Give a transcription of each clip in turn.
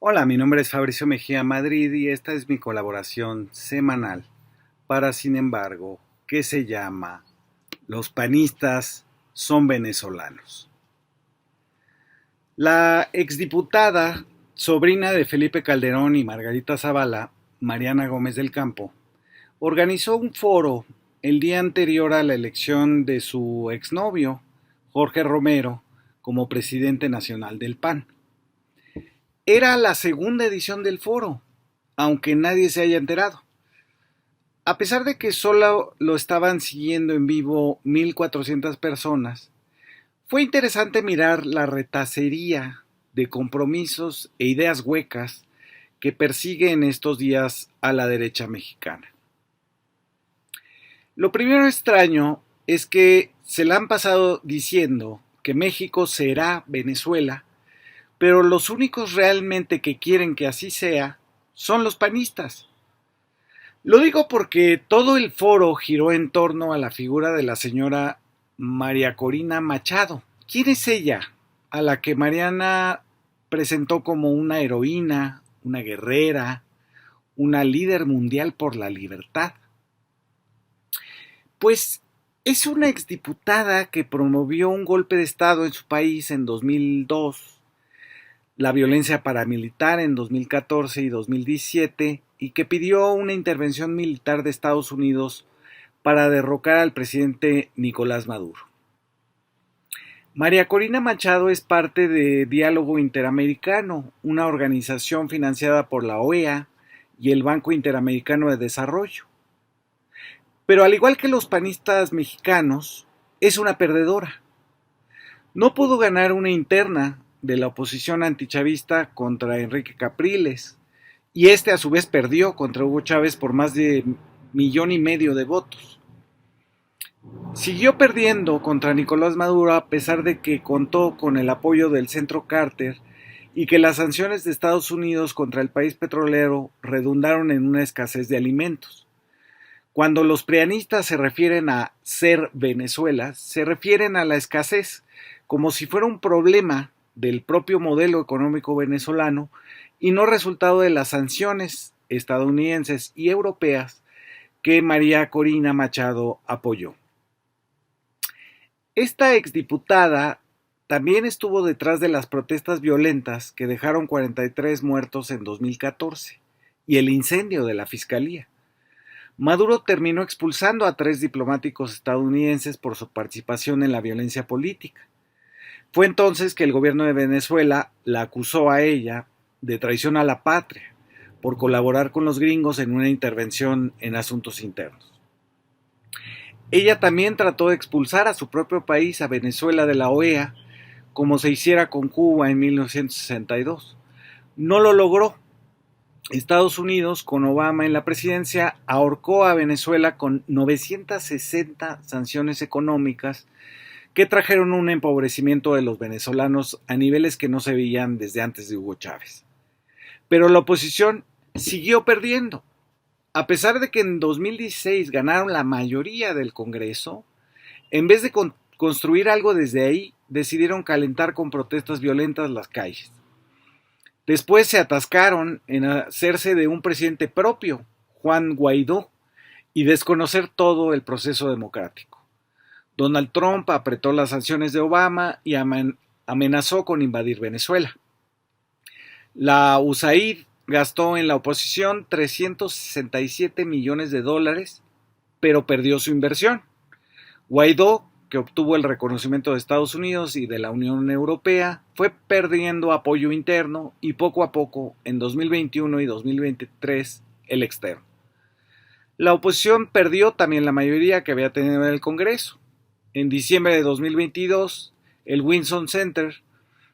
Hola, mi nombre es Fabricio Mejía Madrid y esta es mi colaboración semanal para Sin embargo, que se llama Los panistas son venezolanos. La exdiputada, sobrina de Felipe Calderón y Margarita Zavala, Mariana Gómez del Campo, organizó un foro el día anterior a la elección de su exnovio, Jorge Romero, como presidente nacional del PAN. Era la segunda edición del foro, aunque nadie se haya enterado. A pesar de que solo lo estaban siguiendo en vivo 1,400 personas, fue interesante mirar la retacería de compromisos e ideas huecas que persigue en estos días a la derecha mexicana. Lo primero extraño es que se la han pasado diciendo que México será Venezuela, pero los únicos realmente que quieren que así sea son los panistas. Lo digo porque todo el foro giró en torno a la figura de la señora María Corina Machado. ¿Quién es ella? A la que Mariana presentó como una heroína, una guerrera, una líder mundial por la libertad. Pues es una exdiputada que promovió un golpe de Estado en su país en 2002, la violencia paramilitar en 2014 y 2017 y que pidió una intervención militar de Estados Unidos para derrocar al presidente Nicolás Maduro. María Corina Machado es parte de Diálogo Interamericano, una organización financiada por la OEA y el Banco Interamericano de Desarrollo. Pero al igual que los panistas mexicanos, es una perdedora. No pudo ganar una interna de la oposición antichavista contra Enrique Capriles, y este a su vez perdió contra Hugo Chávez por más de 1,5 millones de votos. Siguió perdiendo contra Nicolás Maduro a pesar de que contó con el apoyo del Centro Carter y que las sanciones de Estados Unidos contra el país petrolero redundaron en una escasez de alimentos. Cuando los prianistas se refieren a ser Venezuela, se refieren a la escasez, como si fuera un problema del propio modelo económico venezolano y no resultado de las sanciones estadounidenses y europeas que María Corina Machado apoyó. Esta exdiputada también estuvo detrás de las protestas violentas que dejaron 43 muertos en 2014 y el incendio de la fiscalía. Maduro terminó expulsando a 3 diplomáticos estadounidenses por su participación en la violencia política. Fue entonces que el gobierno de Venezuela la acusó a ella de traición a la patria por colaborar con los gringos en una intervención en asuntos internos. Ella también trató de expulsar a su propio país, a Venezuela, de la OEA, como se hiciera con Cuba en 1962. No lo logró. Estados Unidos, con Obama en la presidencia, ahorcó a Venezuela con 960 sanciones económicas que trajeron un empobrecimiento de los venezolanos a niveles que no se veían desde antes de Hugo Chávez. Pero la oposición siguió perdiendo. A pesar de que en 2016 ganaron la mayoría del Congreso, en vez de construir algo desde ahí, decidieron calentar con protestas violentas las calles. Después se atascaron en hacerse de un presidente propio, Juan Guaidó, y desconocer todo el proceso democrático. Donald Trump apretó las sanciones de Obama y amenazó con invadir Venezuela. La USAID gastó en la oposición 367 millones de dólares, pero perdió su inversión. Guaidó, que obtuvo el reconocimiento de Estados Unidos y de la Unión Europea, fue perdiendo apoyo interno y poco a poco, en 2021 y 2023, el externo. La oposición perdió también la mayoría que había tenido en el Congreso. En diciembre de 2022, el Wilson Center,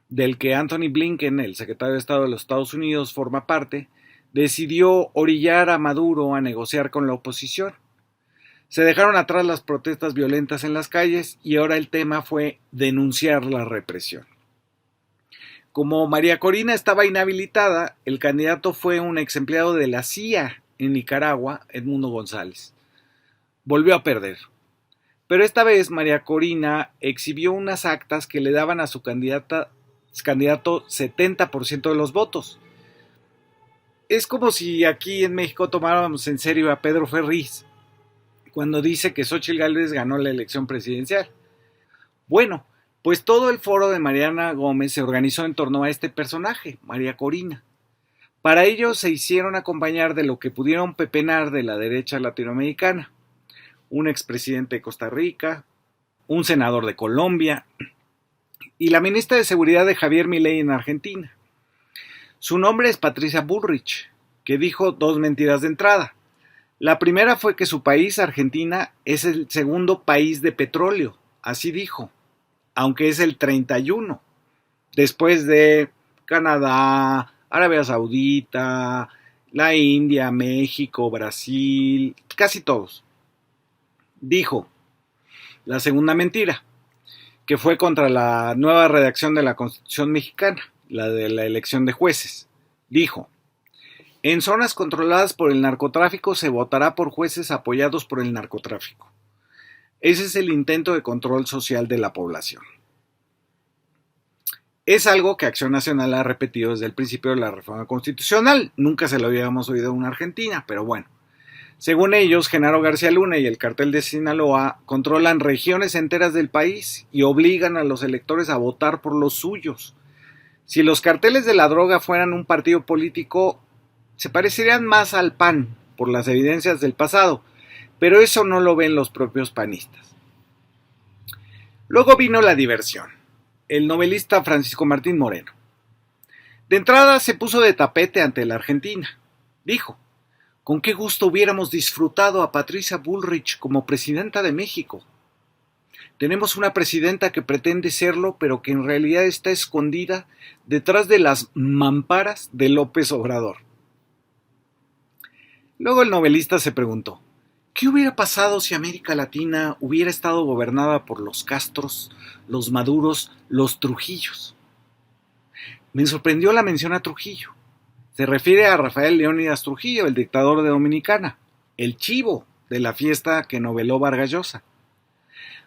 del que Anthony Blinken, el secretario de Estado de los Estados Unidos, forma parte, decidió orillar a Maduro a negociar con la oposición. Se dejaron atrás las protestas violentas en las calles y ahora el tema fue denunciar la represión. Como María Corina estaba inhabilitada, el candidato fue un ex empleado de la CIA en Nicaragua, Edmundo González. Volvió a perder. Pero esta vez María Corina exhibió unas actas que le daban a su candidato 70% de los votos. Es como si aquí en México tomáramos en serio a Pedro Ferriz cuando dice que Xóchitl Gálvez ganó la elección presidencial. Bueno, pues todo el foro de Mariana Gómez se organizó en torno a este personaje, María Corina. Para ello se hicieron acompañar de lo que pudieron pepenar de la derecha latinoamericana, un expresidente de Costa Rica, un senador de Colombia y la ministra de Seguridad de Javier Milei en Argentina. Su nombre es Patricia Bullrich, que dijo dos mentiras de entrada. La primera fue que su país, Argentina, es el segundo país de petróleo, así dijo, aunque es el 31, después de Canadá, Arabia Saudita, la India, México, Brasil, casi todos. Dijo la segunda mentira, que fue contra la nueva redacción de la Constitución mexicana, la de la elección de jueces. Dijo: en zonas controladas por el narcotráfico se votará por jueces apoyados por el narcotráfico. Ese es el intento de control social de la población. Es algo que Acción Nacional ha repetido desde el principio de la reforma constitucional. Nunca se lo habíamos oído en Argentina, pero bueno. Según ellos, Genaro García Luna y el Cartel de Sinaloa controlan regiones enteras del país y obligan a los electores a votar por los suyos. Si los carteles de la droga fueran un partido político, se parecerían más al PAN, por las evidencias del pasado, pero eso no lo ven los propios panistas. Luego vino la diversión. El novelista Francisco Martín Moreno. De entrada se puso de tapete ante la Argentina. Dijo: con qué gusto hubiéramos disfrutado a Patricia Bullrich como presidenta de México. Tenemos una presidenta que pretende serlo, pero que en realidad está escondida detrás de las mamparas de López Obrador. Luego el novelista se preguntó: ¿qué hubiera pasado si América Latina hubiera estado gobernada por los Castros, los Maduros, los Trujillos? Me sorprendió la mención a Trujillo. Se refiere a Rafael Leónidas Trujillo, el dictador de Dominicana, el chivo de la fiesta que noveló Vargas Llosa.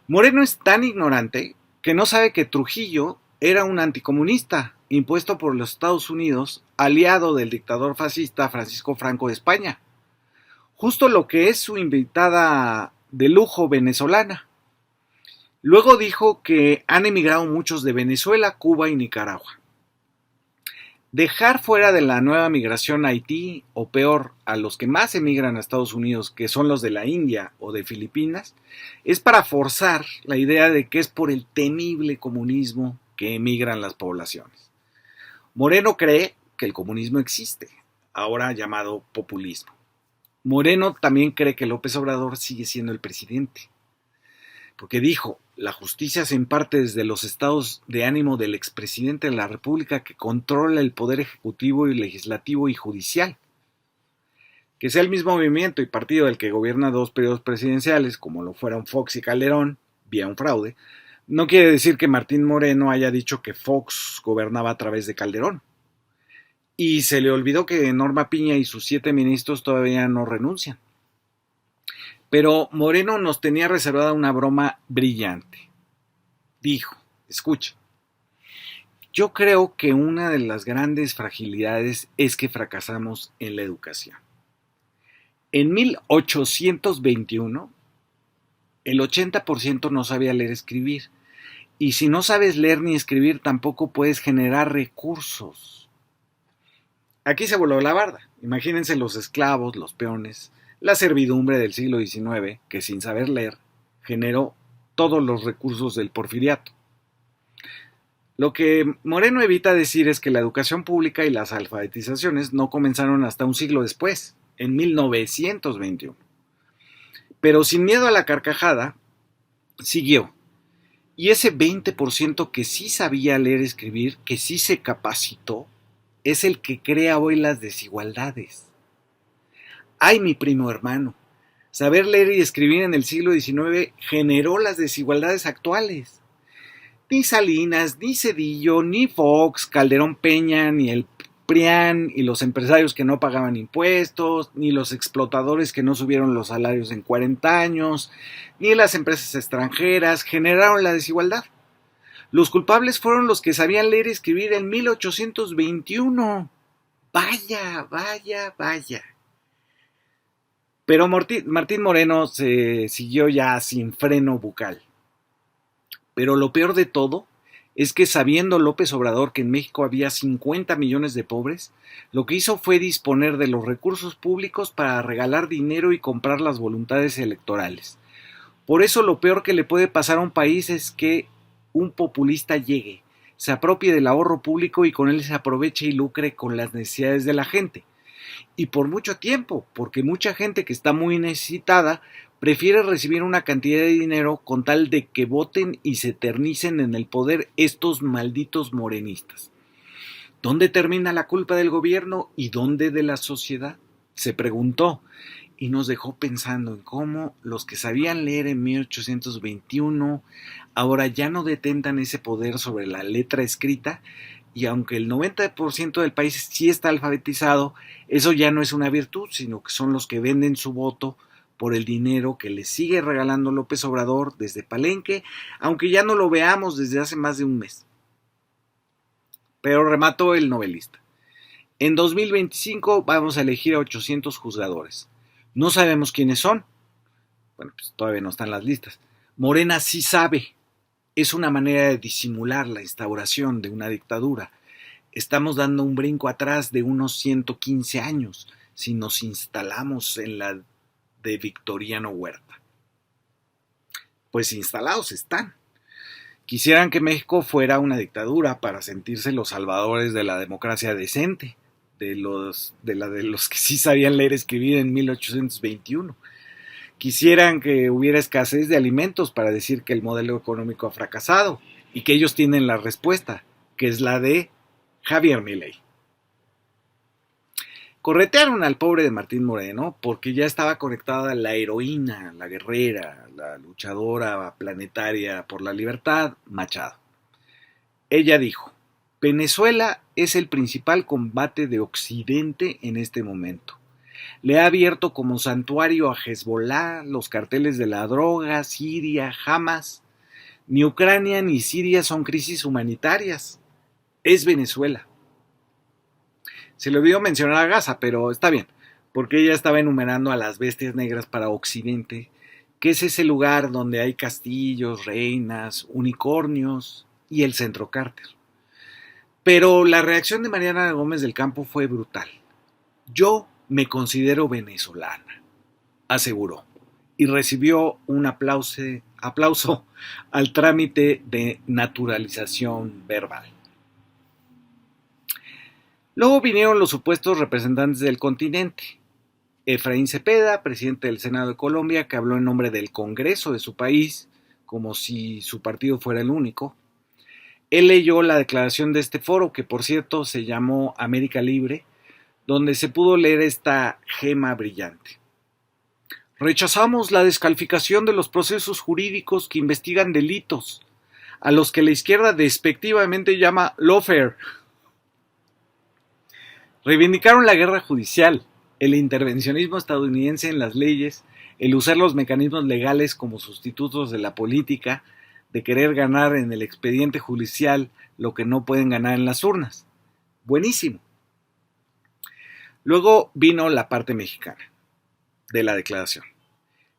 Moreno es tan ignorante que no sabe que Trujillo era un anticomunista impuesto por los Estados Unidos, aliado del dictador fascista Francisco Franco de España. Justo lo que es su invitada de lujo venezolana. Luego dijo que han emigrado muchos de Venezuela, Cuba y Nicaragua. Dejar fuera de la nueva migración a Haití, o peor, a los que más emigran a Estados Unidos, que son los de la India o de Filipinas, es para forzar la idea de que es por el temible comunismo que emigran las poblaciones. Moreno cree que el comunismo existe, ahora llamado populismo. Moreno también cree que López Obrador sigue siendo el presidente, porque dijo: la justicia se imparte desde los estados de ánimo del expresidente de la República que controla el poder ejecutivo y legislativo y judicial. Que sea el mismo movimiento y partido del que gobierna dos periodos presidenciales, como lo fueron Fox y Calderón, vía un fraude, no quiere decir que Martín Moreno haya dicho que Fox gobernaba a través de Calderón. Y se le olvidó que Norma Piña y sus 7 ministros todavía no renuncian. Pero Moreno nos tenía reservada una broma brillante. Dijo: escucha, yo creo que una de las grandes fragilidades es que fracasamos en la educación. En 1821, el 80% no sabía leer y escribir. Y si no sabes leer ni escribir, tampoco puedes generar recursos. Aquí se voló la barda. Imagínense los esclavos, los peones, la servidumbre del siglo XIX, que sin saber leer, generó todos los recursos del porfiriato. Lo que Moreno evita decir es que la educación pública y las alfabetizaciones no comenzaron hasta un siglo después, en 1921. Pero sin miedo a la carcajada, siguió. Y ese 20% que sí sabía leer y escribir, que sí se capacitó, es el que crea hoy las desigualdades. ¡Ay, mi primo hermano! Saber leer y escribir en el siglo XIX generó las desigualdades actuales. Ni Salinas, ni Zedillo, ni Fox, Calderón Peña, ni el PRIAN y los empresarios que no pagaban impuestos, ni los explotadores que no subieron los salarios en 40 años, ni las empresas extranjeras generaron la desigualdad. Los culpables fueron los que sabían leer y escribir en 1821. Vaya, vaya, vaya. Pero Martín Moreno se siguió ya sin freno bucal. Pero lo peor de todo es que, sabiendo López Obrador que en México había 50 millones de pobres, lo que hizo fue disponer de los recursos públicos para regalar dinero y comprar las voluntades electorales. Por eso lo peor que le puede pasar a un país es que un populista llegue, se apropie del ahorro público y con él se aproveche y lucre con las necesidades de la gente. Y por mucho tiempo, porque mucha gente que está muy necesitada prefiere recibir una cantidad de dinero con tal de que voten y se eternicen en el poder estos malditos morenistas. ¿Dónde termina la culpa del gobierno y dónde de la sociedad? Se preguntó y nos dejó pensando en cómo los que sabían leer en 1821 ahora ya no detentan ese poder sobre la letra escrita, y aunque el 90% del país sí está alfabetizado, eso ya no es una virtud, sino que son los que venden su voto por el dinero que les sigue regalando López Obrador desde Palenque, aunque ya no lo veamos desde hace más de un mes. Pero remató el novelista. En 2025 vamos a elegir a 800 juzgadores. No sabemos quiénes son. Bueno, pues todavía no están las listas. Morena sí sabe. Es una manera de disimular la instauración de una dictadura. Estamos dando un brinco atrás de unos 115 años si nos instalamos en la de Victoriano Huerta. Pues instalados están. Quisieran que México fuera una dictadura para sentirse los salvadores de la democracia decente, de los que sí sabían leer y escribir en 1821. Quisieran que hubiera escasez de alimentos para decir que el modelo económico ha fracasado y que ellos tienen la respuesta, que es la de Javier Milei. Corretearon al pobre de Martín Moreno porque ya estaba conectada la heroína, la guerrera, la luchadora planetaria por la libertad, Machado. Ella dijo: Venezuela es el principal combate de Occidente en este momento. Le ha abierto como santuario a Hezbollah, los carteles de la droga, Siria, Hamas. Ni Ucrania ni Siria son crisis humanitarias. Es Venezuela. Se le olvidó mencionar a Gaza, pero está bien, porque ella estaba enumerando a las bestias negras para Occidente, que es ese lugar donde hay castillos, reinas, unicornios y el centro Carter. Pero la reacción de Mariana Gómez del Campo fue brutal. Yo me considero venezolana, aseguró, y recibió un aplauso al trámite de naturalización verbal. Luego vinieron los supuestos representantes del continente. Efraín Cepeda, presidente del Senado de Colombia, que habló en nombre del Congreso de su país, como si su partido fuera el único. Él leyó la declaración de este foro, que por cierto se llamó América Libre, donde se pudo leer esta gema brillante. Rechazamos la descalificación de los procesos jurídicos que investigan delitos, a los que la izquierda despectivamente llama lawfare. Reivindicaron la guerra judicial, el intervencionismo estadounidense en las leyes, el usar los mecanismos legales como sustitutos de la política, de querer ganar en el expediente judicial lo que no pueden ganar en las urnas. Buenísimo. Luego vino la parte mexicana de la declaración.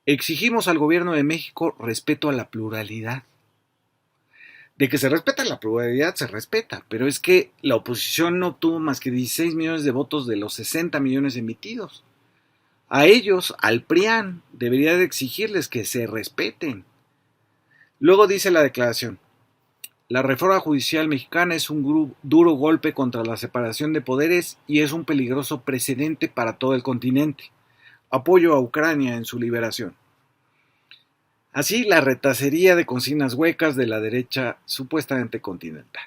Exigimos al gobierno de México respeto a la pluralidad. De que se respeta la pluralidad, se respeta, pero es que la oposición no obtuvo más que 16 millones de votos de los 60 millones emitidos. A ellos, al PRIAN, debería de exigirles que se respeten. Luego dice la declaración: la reforma judicial mexicana es un duro golpe contra la separación de poderes y es un peligroso precedente para todo el continente. Apoyo a Ucrania en su liberación. Así, la retacería de consignas huecas de la derecha supuestamente continental.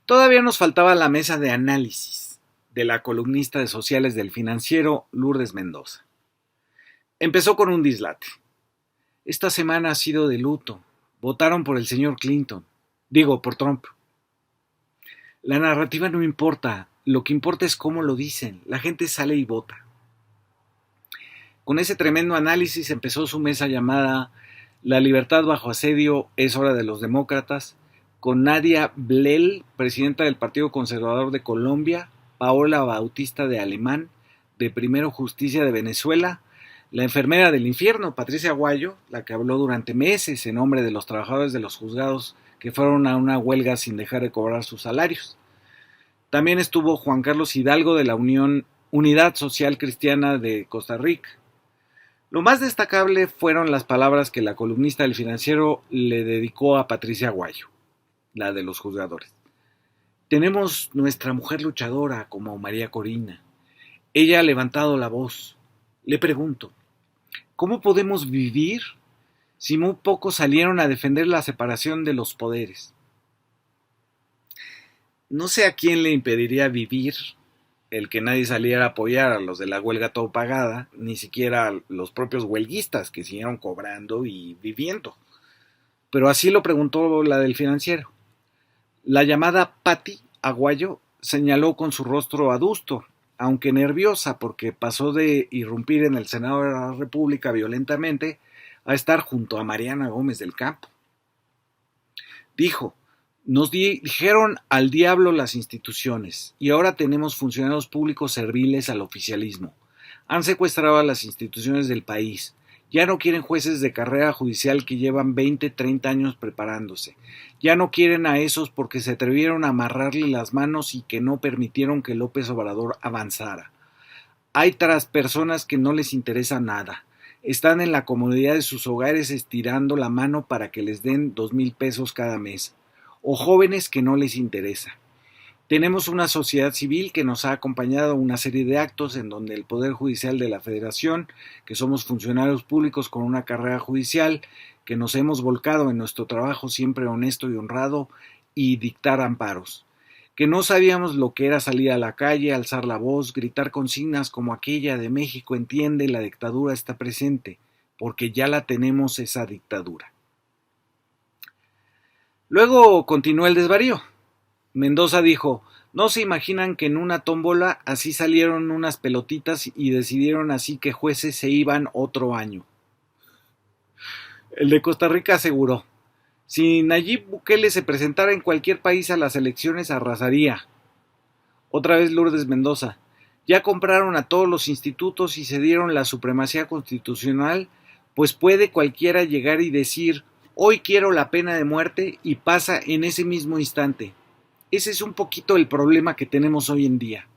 Todavía nos faltaba la mesa de análisis de la columnista de sociales del Financiero, Lourdes Mendoza. Empezó con un dislate. Esta semana ha sido de luto. Votaron por el señor Clinton. Digo, por Trump. La narrativa no importa. Lo que importa es cómo lo dicen. La gente sale y vota. Con ese tremendo análisis empezó su mesa llamada La libertad bajo asedio es hora de los demócratas, con Nadia Blel, presidenta del Partido Conservador de Colombia, Paola Bautista de Alemán, de Primero Justicia de Venezuela, la enfermera del infierno, Patricia Aguayo, la que habló durante meses en nombre de los trabajadores de los juzgados que fueron a una huelga sin dejar de cobrar sus salarios. También estuvo Juan Carlos Hidalgo de la Unidad Social Cristiana de Costa Rica. Lo más destacable fueron las palabras que la columnista del Financiero le dedicó a Patricia Aguayo, la de los juzgadores. Tenemos nuestra mujer luchadora como María Corina. Ella ha levantado la voz. Le pregunto, ¿cómo podemos vivir si muy pocos salieron a defender la separación de los poderes? No sé a quién le impediría vivir el que nadie saliera a apoyar a los de la huelga todo pagada, ni siquiera a los propios huelguistas que siguieron cobrando y viviendo. Pero así lo preguntó la del Financiero. La llamada Patti Aguayo señaló con su rostro adusto, aunque nerviosa porque pasó de irrumpir en el Senado de la República violentamente a estar junto a Mariana Gómez del Campo. Dijo, nos dijeron al diablo las instituciones y ahora tenemos funcionarios públicos serviles al oficialismo. Han secuestrado a las instituciones del país. Ya no quieren jueces de carrera judicial que llevan 20, 30 años preparándose. Ya no quieren a esos porque se atrevieron a amarrarle las manos y que no permitieron que López Obrador avanzara. Hay otras personas que no les interesa nada. Están en la comodidad de sus hogares estirando la mano para que les den 2,000 pesos cada mes. O jóvenes que no les interesa. Tenemos una sociedad civil que nos ha acompañado a una serie de actos en donde el Poder Judicial de la Federación, que somos funcionarios públicos con una carrera judicial, que nos hemos volcado en nuestro trabajo siempre honesto y honrado y dictar amparos. Que no sabíamos lo que era salir a la calle, alzar la voz, gritar consignas como aquella de México entiende, la dictadura está presente, porque ya la tenemos esa dictadura. Luego continuó el desvarío. Mendoza dijo, no se imaginan que en una tómbola así salieron unas pelotitas y decidieron así que jueces se iban otro año. El de Costa Rica aseguró, si Nayib Bukele se presentara en cualquier país a las elecciones arrasaría. Otra vez Lourdes Mendoza, ya compraron a todos los institutos y se dieron la supremacía constitucional, pues puede cualquiera llegar y decir, hoy quiero la pena de muerte y pasa en ese mismo instante. Ese es un poquito el problema que tenemos hoy en día.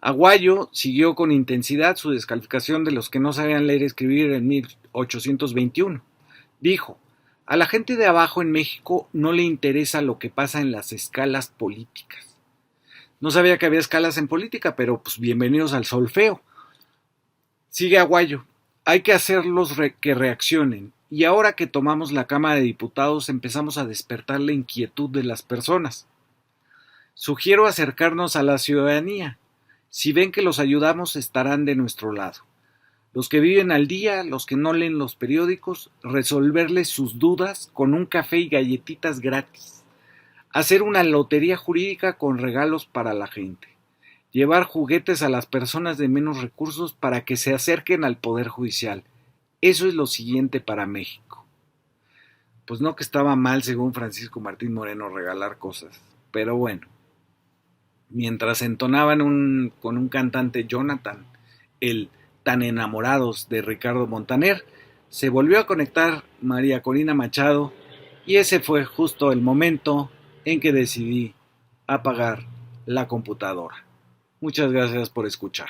Aguayo siguió con intensidad su descalificación de los que no sabían leer y escribir en 1821. Dijo, a la gente de abajo en México no le interesa lo que pasa en las escalas políticas. No sabía que había escalas en política, pero pues bienvenidos al solfeo. Sigue Aguayo, hay que hacerlos que reaccionen. Y ahora que tomamos la Cámara de Diputados empezamos a despertar la inquietud de las personas. Sugiero acercarnos a la ciudadanía. Si ven que los ayudamos, estarán de nuestro lado. Los que viven al día, los que no leen los periódicos, resolverles sus dudas con un café y galletitas gratis. Hacer una lotería jurídica con regalos para la gente. Llevar juguetes a las personas de menos recursos para que se acerquen al Poder Judicial. Eso es lo siguiente para México. Pues no que estaba mal, según Francisco Martín Moreno, regalar cosas. Pero bueno, mientras entonaban con un cantante Jonathan, el tan enamorados de Ricardo Montaner, se volvió a conectar María Corina Machado y ese fue justo el momento en que decidí apagar la computadora. Muchas gracias por escuchar.